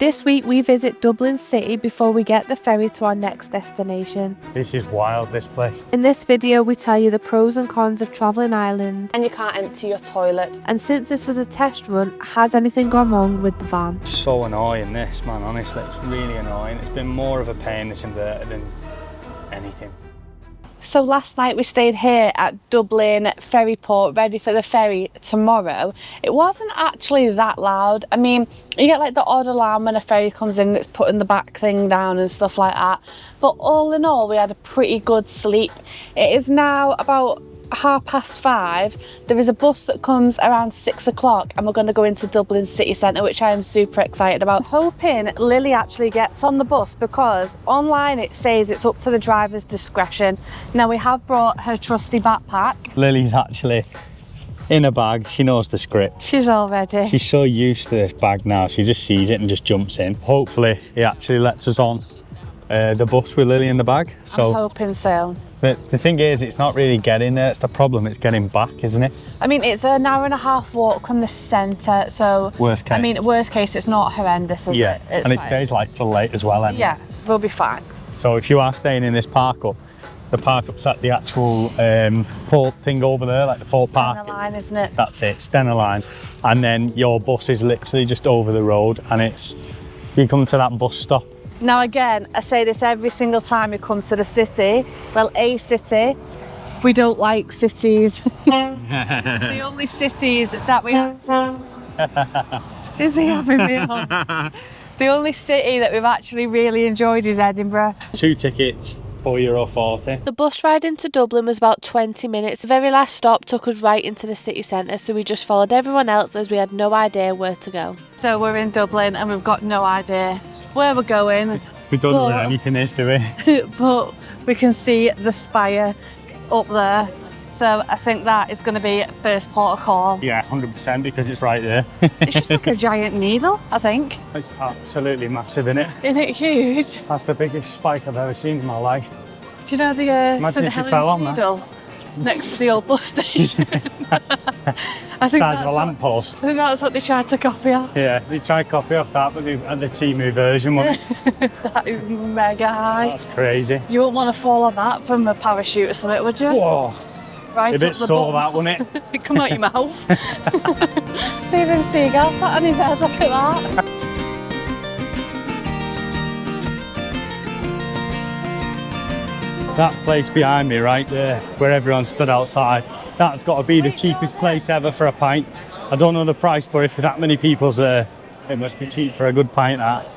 This week we visit Dublin City before we get the ferry to our next destination. This is wild, this place. In this video we tell you the pros and cons of travelling Ireland. And you can't empty your toilet. And since this was a test run, has anything gone wrong with the van? It's so annoying this, man, honestly. It's really annoying. It's been more of a pain, this inverter, than anything. So last night we stayed here at Dublin Ferry Port, ready for the ferry tomorrow. It wasn't actually that loud. I mean, you get like the odd alarm when a ferry comes in that's putting the back thing down and stuff like that. But all in all, we had a pretty good sleep. It is now about 5:30. There is a bus that comes around 6 o'clock and we're going to go into Dublin city centre, which I am super excited about. Hoping Lily actually gets on the bus because online it says it's up to the driver's discretion. Now we have brought her trusty backpack. Lily's actually in a bag. She knows the script. She's all ready. She's so used to this bag now. She just sees it and just jumps in. Hopefully he actually lets us on the bus with Lily in the bag. So I'm hoping so. The thing is, it's not really getting there. It's the problem. It's getting back, isn't it? I mean, it's an hour and a half walk from the centre, so... Worst case. I mean, worst case, it's not horrendous, is it? And it stays like till late as well, anyway. Yeah, we'll be fine. So if you are staying in this park up, the park up's at the actual port thing over there, like the port park. Stena Line, isn't it? That's it, Stena Line. And then your bus is literally just over the road, and you come to that bus stop. Now again, I say this every single time we come to the city. Well, a city. We don't like cities. The only cities that we have... Is he having me on? The only city that we've actually really enjoyed is Edinburgh. 2 tickets, €4.40. The bus ride into Dublin was about 20 minutes. The very last stop took us right into the city centre, so we just followed everyone else as we had no idea where to go. So we're in Dublin and we've got no idea where we're going. We don't know where anything is, do we? But we can see the spire up there. So I think that is going to be first port of call. Yeah, 100%, because it's right there. It's just like a giant needle, I think. It's absolutely massive, isn't it? Isn't it huge? That's the biggest spike I've ever seen in my life. Do you know the Imagine if you fell on needle next to the old bus station? I think size of a lamppost. I think that's what they tried to copy off. Yeah, they tried to copy off that, but they had the Temu version, wasn't it? That is mega high. That's crazy. You wouldn't want to fall on that from a parachute or something, would you? Whoa. Right A bit sore, that, wouldn't it? It'd come out your mouth. Steven Seagal sat on his head, look at that. That place behind me right there, where everyone stood outside, that's got to be the cheapest place ever for a pint. I don't know the price, but if that many people's there, it must be cheap for a good pint, that.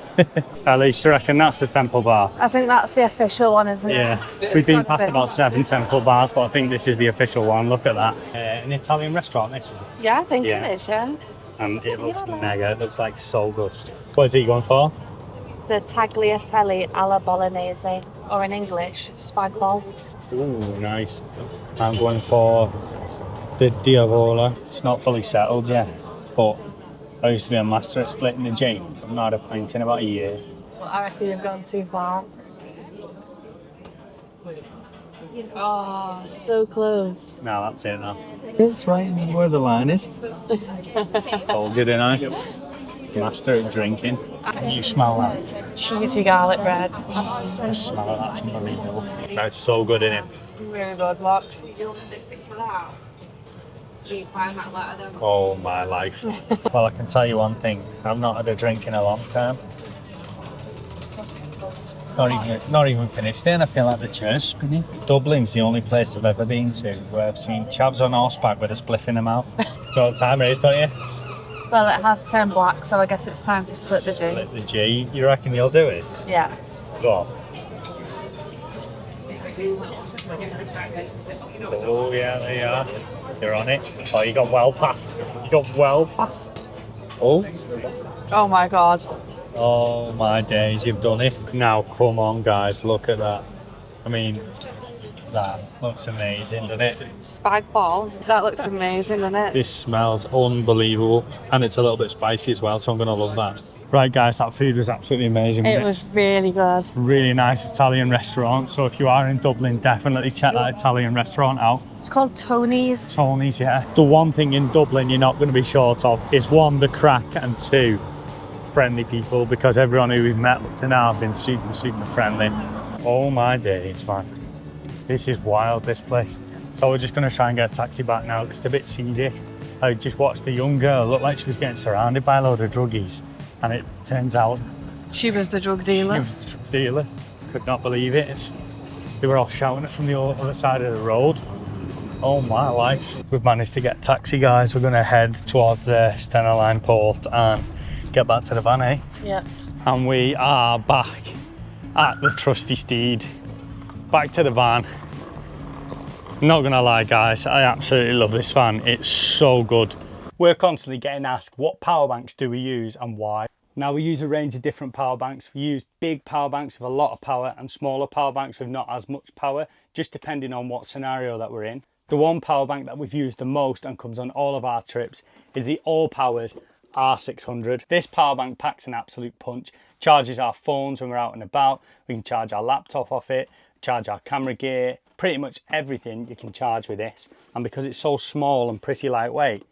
At least you reckon that's the Temple Bar? I think that's the official one, isn't it? Yeah, we've been past about 7 Temple Bars, but I think this is the official one. Look at that. An Italian restaurant, this is it? Yeah, I think it is, yeah. And it looks mega, it looks like so good. What is it going for? The tagliatelle alla bolognese, or in English, spag bol. Ooh, nice. I'm going for the Diavola. It's not fully settled yet, but I used to be a master at splitting the G. I've not had a pint in about a year. Well, I reckon you've gone too far. Oh, so close. No, that's it now. It's right where the line is. I told you, didn't I? Master at drinking. Can you smell that? Cheesy garlic bread. The smell of that's unbelievable. That's so good, isn't it? Really good, watch. Oh, my life. Well, I can tell you one thing. I've not had a drink in a long time. Not even finished it, and I feel like the chair's spinning. Dublin's the only place I've ever been to where I've seen chavs on horseback with a spliff in their mouth. Do you know what time it is, don't you? Well, it has turned black, so I guess it's time to split the G. Split the G. You reckon you'll do it? Yeah. Go on. Oh, yeah, there you are. You're on it. Oh, you got well past. You got well past. Oh. Oh my God. Oh my days, you've done it. Now, come on, guys, look at that. I mean, that looks amazing, doesn't it? Spag bol. That looks amazing, doesn't it? This smells unbelievable, and it's a little bit spicy as well, so I'm going to love that. Right, guys, that food was absolutely amazing. It was really good. Really nice Italian restaurant, so if you are in Dublin, definitely check that Italian restaurant out. It's called Tony's. Tony's, yeah. The one thing in Dublin you're not going to be short of is 1, the crack, and 2, friendly people, because everyone who we've met up to now have been super, super friendly. Oh my days, man. This is wild, this place. So we're just gonna try and get a taxi back now because it's a bit seedy. I just watched a young girl, looked like she was getting surrounded by a load of druggies, and it turns out She was the drug dealer. she was the drug dealer. Could not believe it. They were all shouting it from the other side of the road. Oh my life. We've managed to get a taxi, guys. We're gonna head towards the Stena Line port and get back to the van, eh? Yeah. And we are back at the trusty steed. Back to the van. Not gonna lie, guys, I absolutely love this van. It's so good. We're constantly getting asked, what power banks do we use and why? Now, we use a range of different power banks. We use big power banks with a lot of power and smaller power banks with not as much power, just depending on what scenario that we're in. The one power bank that we've used the most and comes on all of our trips is the All Powers R600. This power bank packs an absolute punch, charges our phones when we're out and about. We can charge our laptop off it, charge our camera gear, pretty much everything you can charge with this. And because it's so small and pretty lightweight,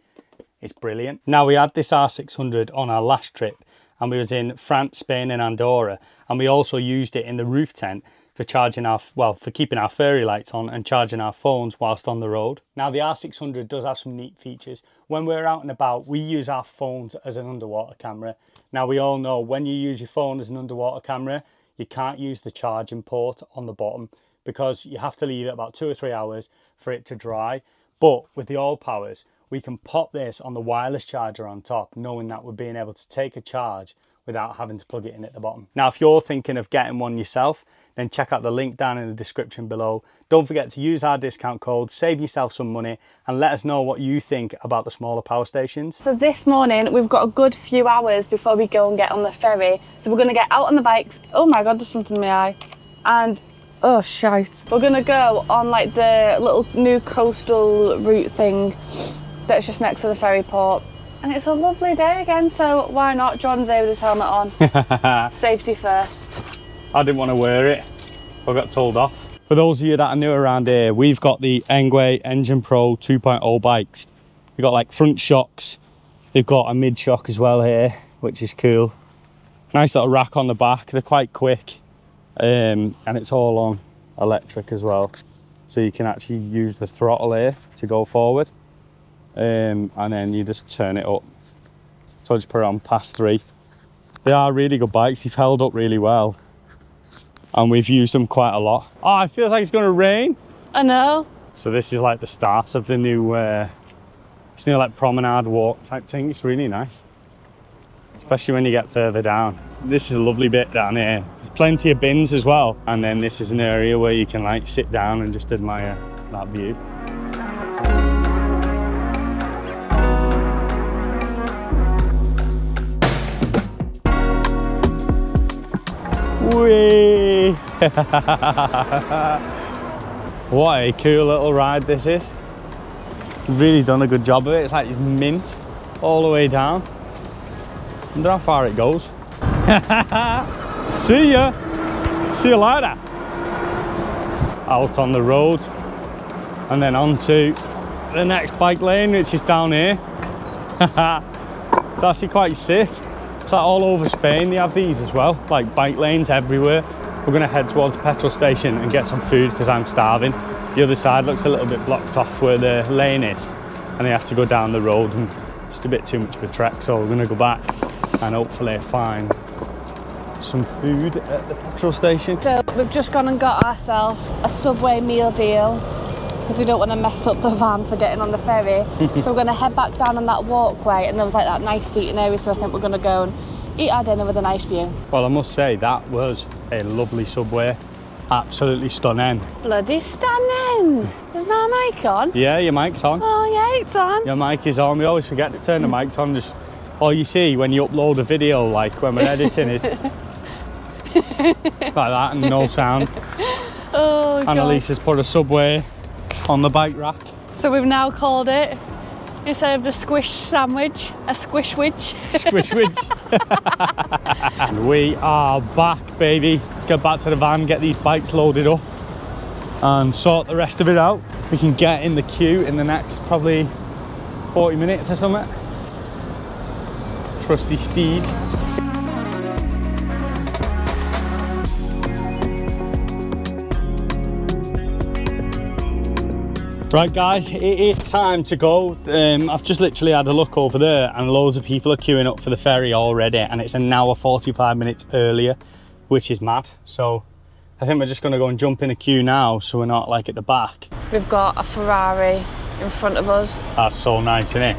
it's brilliant. Now, we had this R600 on our last trip, and we was in France, Spain and Andorra, and we also used it in the roof tent for charging our, for keeping our Ferry lights on and charging our phones whilst on the road. Now, the R600 does have some neat features. When we're out and about, we use our phones as an underwater camera. Now, we all know when you use your phone as an underwater camera, you can't use the charging port on the bottom because you have to leave it about 2 or 3 hours for it to dry. But with the All Powers, we can pop this on the wireless charger on top, knowing that we're being able to take a charge without having to plug it in at the bottom. Now, if you're thinking of getting one yourself, then check out the link down in the description below. Don't forget to use our discount code, save yourself some money, and let us know what you think about the smaller power stations. So this morning, we've got a good few hours before we go and get on the ferry. So we're gonna get out on the bikes. Oh my God, there's something in my eye. And, oh shite. We're gonna go on like the little new coastal route thing that's just next to the ferry port. And it's a lovely day again, so why not? Jordan's here with his helmet on. Safety first. I didn't want to wear it. I got told off. For those of you that are new around here, we've got the Engwe Engine Pro 2.0 bikes. We've got like front shocks. They've got a mid shock as well here, which is cool. Nice little rack on the back. They're quite quick. And it's all on electric as well. So you can actually use the throttle here to go forward. And then you just turn it up. So I just put it on past 3. They are really good bikes. They've held up really well. And we've used them quite a lot. Oh, it feels like it's going to rain. I know. So this is like the start of the new, it's near like promenade walk type thing. It's really nice. Especially when you get further down. This is a lovely bit down here. There's plenty of bins as well. And then this is an area where you can like sit down and just admire that view. Whee! What a cool little ride this is. Really done a good job of it. It's like it's mint all the way down. I wonder how far it goes. See ya! See you later! Out on the road and then onto the next bike lane, which is down here. It's actually quite sick. It's like all over Spain they have these as well, like bike lanes everywhere. We're gonna head towards the petrol station and get some food because I'm starving. The other side looks a little bit blocked off where the lane is, and they have to go down the road and just a bit too much of a trek. So we're gonna go back and hopefully find some food at the petrol station. So we've just gone and got ourselves a Subway meal deal because we don't want to mess up the van for getting on the ferry. So we're going to head back down on that walkway, and there was like that nice seating area, so I think we're going to go and eat our dinner with a nice view. Well, I must say that was a lovely Subway. Absolutely stunning. Bloody stunning. Is my mic on? Yeah, your mic's on. Oh yeah, it's on. Your mic is on. We always forget to turn the mics on. Just all you see when you upload a video, like when we're editing, is like that and no sound. Oh God. Annalise has put a Subway on the bike rack. So we've now called it, instead of the squish sandwich, a squishwich. Squishwich. And we are back, baby. Let's get back to the van, get these bikes loaded up and sort the rest of it out. We can get in the queue in the next probably 40 minutes or something. Trusty steed. Right guys, it is time to go. I've just literally had a look over there and loads of people are queuing up for the ferry already, and it's an hour 45 minutes earlier, which is mad. So I think we're just going to go and jump in a queue now so we're not like at the back. We've got a Ferrari in front of us. That's so nice, isn't it?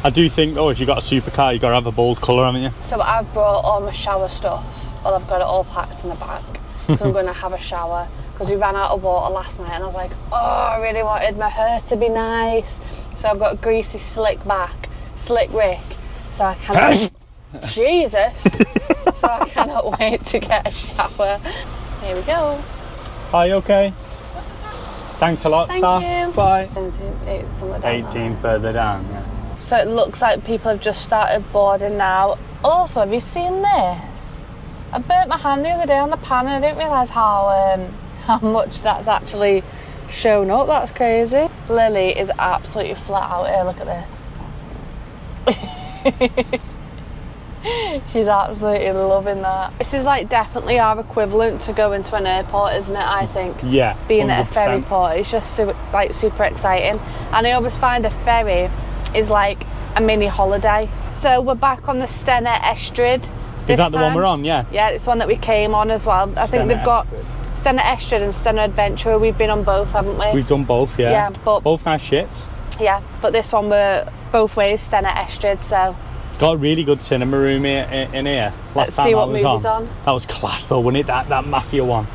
I do think though, if you've got a supercar, you've got to have a bold colour, haven't you? So I've brought all my shower stuff. Well, I've got it all packed in the bag because I'm going to have a shower, because we ran out of water last night and I was like, oh, I really wanted my hair to be nice. So I've got a greasy slick back, slick Rick. So I cannot... Jesus! So I cannot wait to get a shower. Here we go. Are you okay? Thanks a lot, Thank sir. you. Bye. 18 further down, yeah. So it looks like people have just started boarding now. Also, have you seen this? I burnt my hand the other day on the pan and I didn't realise how much that's actually shown up. That's crazy. Lily is absolutely flat out here. Look at this. She's absolutely loving that. This is like definitely our equivalent to going to an airport, isn't it? I think. Yeah. Being 100%. at a ferry port, it's just super exciting. And I always find a ferry is like a mini holiday. So we're back on the Stena Estrad. Is that the one we're on? Yeah. Yeah, it's one that we came on as well. I think they've got Stena Estrad and Stena Adventurer. We've been on both, haven't we? We've done both, yeah. Yeah, but both nice ships. Yeah, but this one we're both ways Stena Estrad, so. It's got a really good cinema room in here. Let's see what movie's on. That was class though, wasn't it? That Mafia one.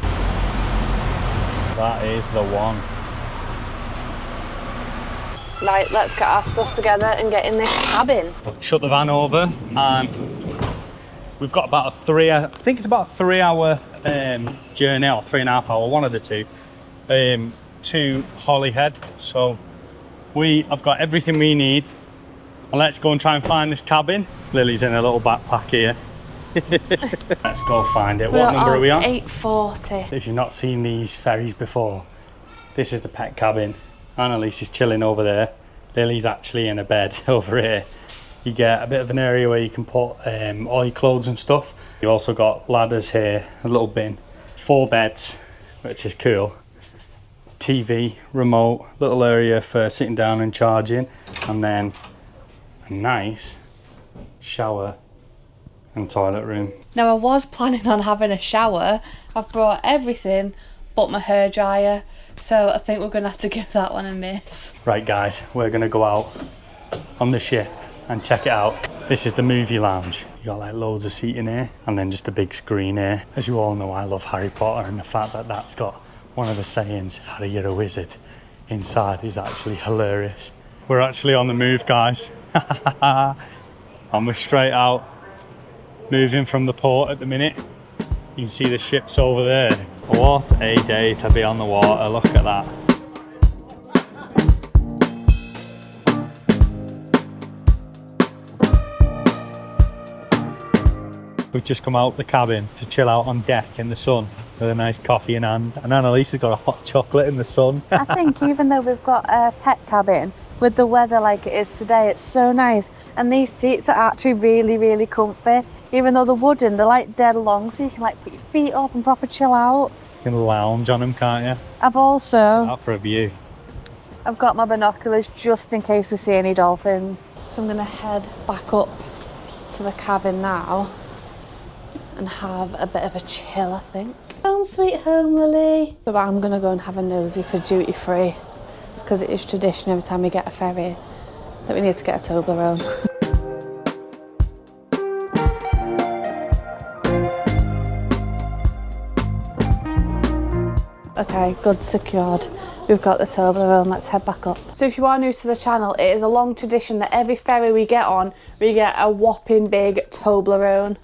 That is the one. Right, let's get our stuff together and get in this cabin. Shut the van over and we've got about I think it's about a 3 hour journey, or 3.5 hour, one of the two, to Holyhead. So I've got everything we need. And let's go and try and find this cabin. Lily's in a little backpack here. Let's go find it. What number are we on? 840. If you've not seen these ferries before, this is the pet cabin. Annalise is chilling over there. Lily's actually in a bed over here. You get a bit of an area where you can put all your clothes and stuff. You've also got ladders here, a little bin, 4 beds, which is cool. TV, remote, little area for sitting down and charging, and then a nice shower and toilet room. Now I was planning on having a shower. I've brought everything but my hairdryer, so I think we're going to have to give that one a miss. Right guys, we're going to go out on the ship and check it out. This is the movie lounge. You got like loads of seating here and then just a big screen here. As you all know, I love Harry Potter, and the fact that that's got one of the sayings, Harry, you're a wizard, inside is actually hilarious. We're actually on the move, guys. And we're straight out, moving from the port at the minute. You can see the ships over there. What a day to be on the water, look at that. We've just come out the cabin to chill out on deck in the sun with a nice coffee in hand, and Annalise has got a hot chocolate in the sun. I think even though we've got a pet cabin, with the weather like it is today, it's so nice, and these seats are actually really comfy. Even though they're wooden, they're like dead long, so you can like put your feet up and proper chill out. You can lounge on them, can't you? I've also Out for a view. I've got my binoculars just in case we see any dolphins. So I'm gonna head back up to the cabin now and have a bit of a chill, I think. Home sweet home, Lily. So I'm gonna go and have a nosy for duty free, because it is tradition every time we get a ferry that we need to get a Toblerone. Okay, good, secured. We've got the Toblerone, let's head back up. So if you are new to the channel, it is a long tradition that every ferry we get on, we get a whopping big Toblerone.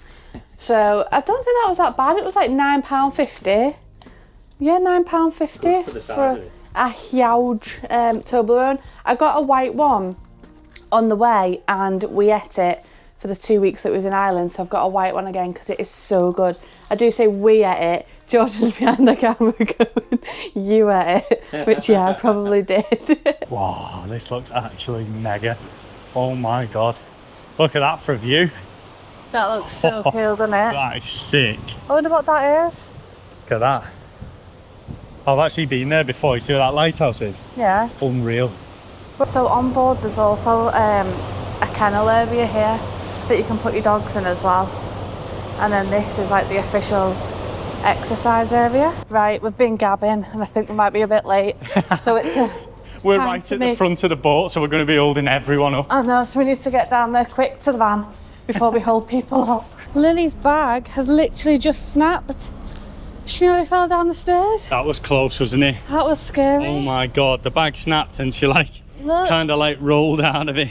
So I don't think that was that bad, it was like £9.50. Yeah, £9.50 for a huge Toblerone. I got a white one on the way and we ate it for the 2 weeks that we was in Ireland, so I've got a white one again because it is so good. I do say we ate it. Jordan's behind the camera going, you ate it, which yeah, I probably did. Wow, this looks actually mega. Oh my God. Look at that for a view. That looks so cool, doesn't it? That is sick. I wonder what that is. Look at that. I've actually been there before. You see where that lighthouse is? Yeah. It's unreal. So on board there's also a kennel area here that you can put your dogs in as well. And then this is like the official exercise area. Right, we've been gabbing and I think we might be a bit late. So we're right at the front of the boat, so we're going to be holding everyone up. I know, so we need to get down there quick to the van before we hold people up. Lily's bag has literally just snapped. She nearly fell down the stairs. That was close, wasn't it? That was scary. Oh my God, the bag snapped and she kind of like rolled out of it.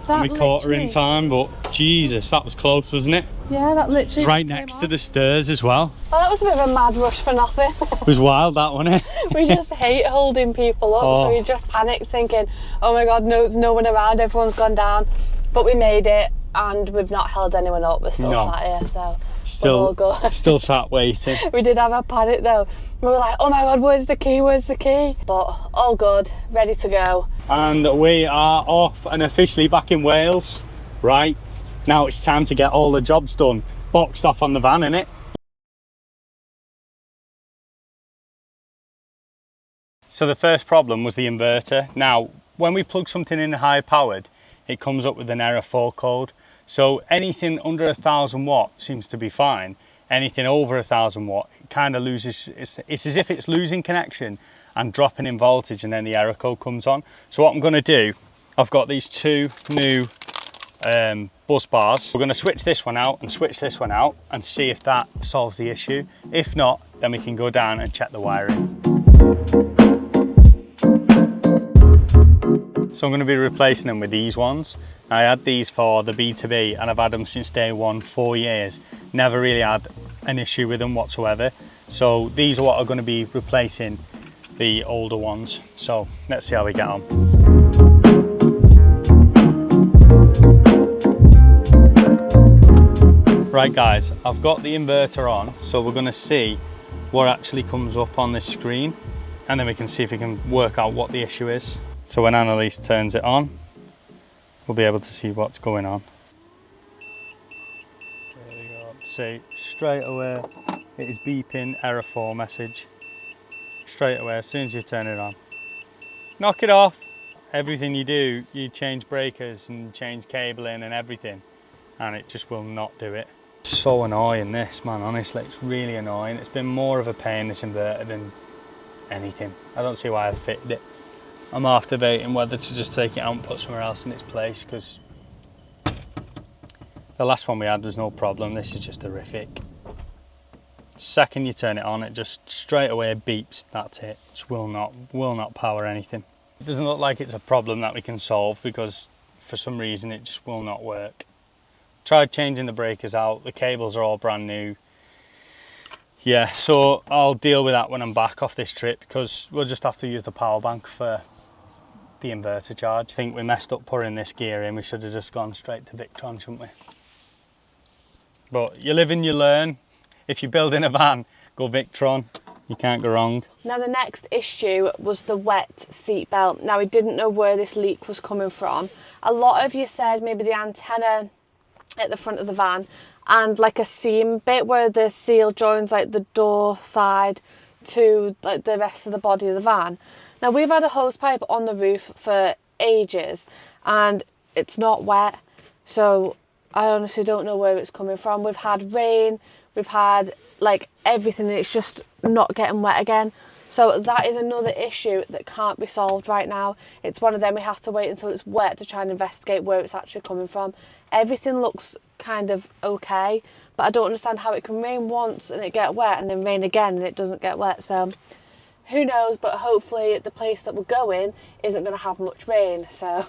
And we caught her in time, but Jesus, that was close, wasn't it? Yeah, that literally. It's right next to the stairs as well. Well, that was a bit of a mad rush for nothing. It was wild, that, wasn't it? We just hate holding people up, so we just panicked thinking, oh my God, no, there's no one around, everyone's gone down. But we made it and we've not held anyone up, we're still sat here, so we're all good. Still sat waiting. We did have a panic though. We were like, oh my God, where's the key, where's the key? But all good, ready to go. And we are off and officially back in Wales. Right, now it's time to get all the jobs done. Boxed off on the van, innit? So the first problem was the inverter. Now, when we plug something in high powered, it comes up with an error 4 code. So anything under 1,000 watt seems to be fine. Anything over 1,000 watt, it kind of loses, it's as if it's losing connection and dropping in voltage, and then the error code comes on. So what I'm gonna do, I've got these two new bus bars. We're gonna switch this one out and switch this one out and see if that solves the issue. If not, then we can go down and check the wiring. So I'm going to be replacing them with these ones. I had these for the B2B and I've had them since day one, 4 years. Never really had an issue with them whatsoever. So these are what are going to be replacing the older ones. So let's see how we get on. Right guys, I've got the inverter on, so we're going to see what actually comes up on this screen, and then we can see if we can work out what the issue is. So when Annalise turns it on, we'll be able to see what's going on. There we go. See, straight away it is beeping error 4 message. Straight away, as soon as you turn it on. Knock it off. Everything you do, you change breakers and change cabling and everything, and it just will not do it. It's so annoying this, man, honestly, it's really annoying. It's been more of a pain, this inverter, than anything. I don't see why I've fitted it. I'm half debating whether to just take it out and put somewhere else in its place, because the last one we had was no problem. This is just horrific. Second you turn it on, it just straight away beeps. That's it. Just will not power anything. It doesn't look like it's a problem that we can solve, because for some reason it just will not work. Tried changing the breakers out. The cables are all brand new. Yeah, so I'll deal with that when I'm back off this trip, because we'll just have to use the power bank for the inverter charge. I think we messed up putting this gear in. We should have just gone straight to Victron, shouldn't we? But you live and you learn. If you're building a van, go Victron. You can't go wrong. Now the next issue was the wet seat belt. Now we didn't know where this leak was coming from. A lot of you said maybe the antenna at the front of the van and like a seam bit where the seal joins like the door side to like the rest of the body of the van. Now we've had a hose pipe on the roof for ages and it's not wet, so I honestly don't know where it's coming from. We've had rain, we've had like everything, and it's just not getting wet again. So that is another issue that can't be solved right now. It's one of them we have to wait until it's wet to try and investigate where it's actually coming from. Everything looks kind of okay, but I don't understand how it can rain once and it get wet and then rain again and it doesn't get wet. So who knows, but hopefully the place that we're going isn't going to have much rain, so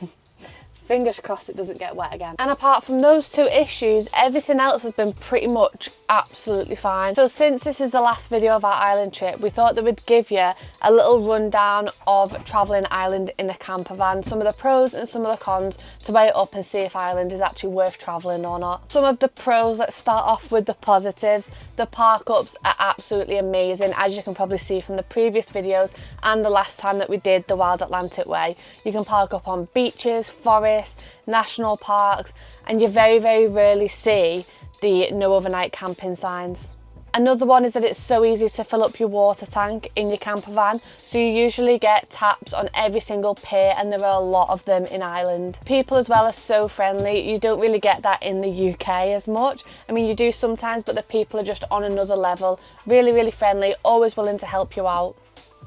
fingers crossed it doesn't get wet again. And apart from those two issues, everything else has been pretty much absolutely fine. So since this is the last video of our island trip, we thought that we'd give you a little rundown of travelling Ireland in a camper van, some of the pros and some of the cons, to weigh it up and see if Ireland is actually worth travelling or not. Some of the pros, let's start off with the positives. The park ups are absolutely amazing, as you can probably see from the previous videos and the last time that we did the Wild Atlantic Way. You can park up on beaches, forests, national parks, and you very, very rarely see the no overnight camping signs. Another one is that it's so easy to fill up your water tank in your camper van. So you usually get taps on every single pier, and there are a lot of them in Ireland. People as well are so friendly. You don't really get that in the UK as much. I mean, you do sometimes, but the people are just on another level. Really, really friendly, always willing to help you out.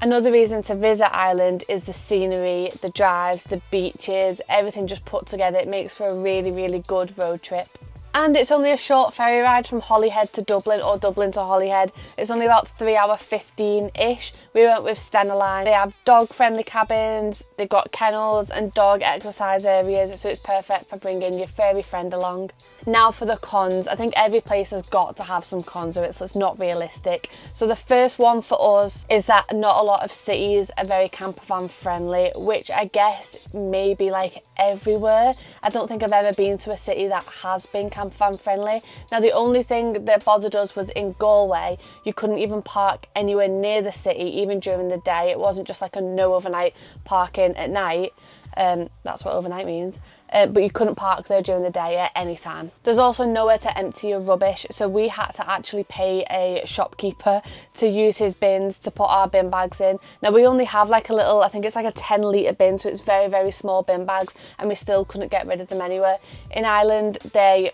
Another reason to visit Ireland is the scenery, the drives, the beaches, everything just put together. It makes for a really, really good road trip. And it's only a short ferry ride from Holyhead to Dublin, or Dublin to Holyhead. It's only about 3 hour 15-ish. We went with Stena Line. They have dog friendly cabins, they've got kennels and dog exercise areas, so it's perfect for bringing your furry friend along. Now for the cons. I think every place has got to have some cons, or it's not realistic. So the first one for us is that not a lot of cities are very campervan friendly, which I guess may be like everywhere. I don't think I've ever been to a city that has been campervan friendly. Now the only thing that bothered us was in Galway, you couldn't even park anywhere near the city, even during the day. It wasn't just like a no overnight parking at night. That's what overnight means. But you couldn't park there during the day at any time. There's also nowhere to empty your rubbish, so we had to actually pay a shopkeeper to use his bins to put our bin bags in. Now we only have like a little, I think it's like a 10-litre bin, so it's very, very small bin bags, and we still couldn't get rid of them anywhere. In Ireland, it's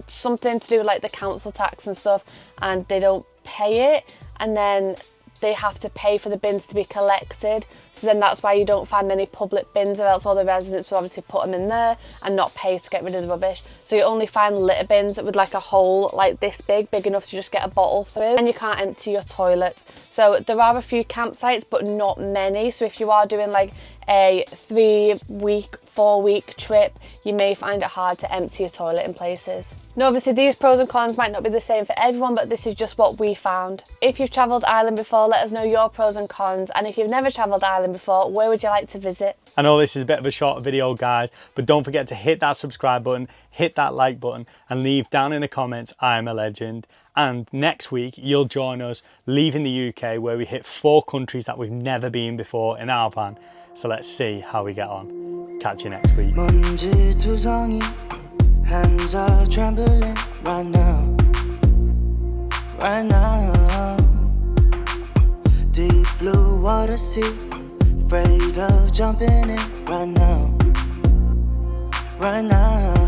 something to do with like the council tax and stuff, and they don't pay it, and then they have to pay for the bins to be collected. So then that's why you don't find many public bins, or else all the residents would obviously put them in there and not pay to get rid of the rubbish. So you only find litter bins with like a hole like this big enough to just get a bottle through, and you can't empty your toilet. So there are a few campsites, but not many. So if you are doing like a 3-week, 4-week trip, you may find it hard to empty your toilet in places. Now obviously these pros and cons might not be the same for everyone, but this is just what we found. If you've travelled Ireland before, let us know your pros and cons, and if you've never travelled Ireland before, where would you like to visit? I know this is a bit of a short video, guys, but don't forget to hit that subscribe button, hit that like button, and leave down in the comments, I'm a legend. And next week, you'll join us leaving the UK, where we hit 4 countries that we've never been before in our van. So let's see how we get on. Catch you next week. Hands are trembling right now, right now. Deep blue water sea, afraid of jumping in right now, right now.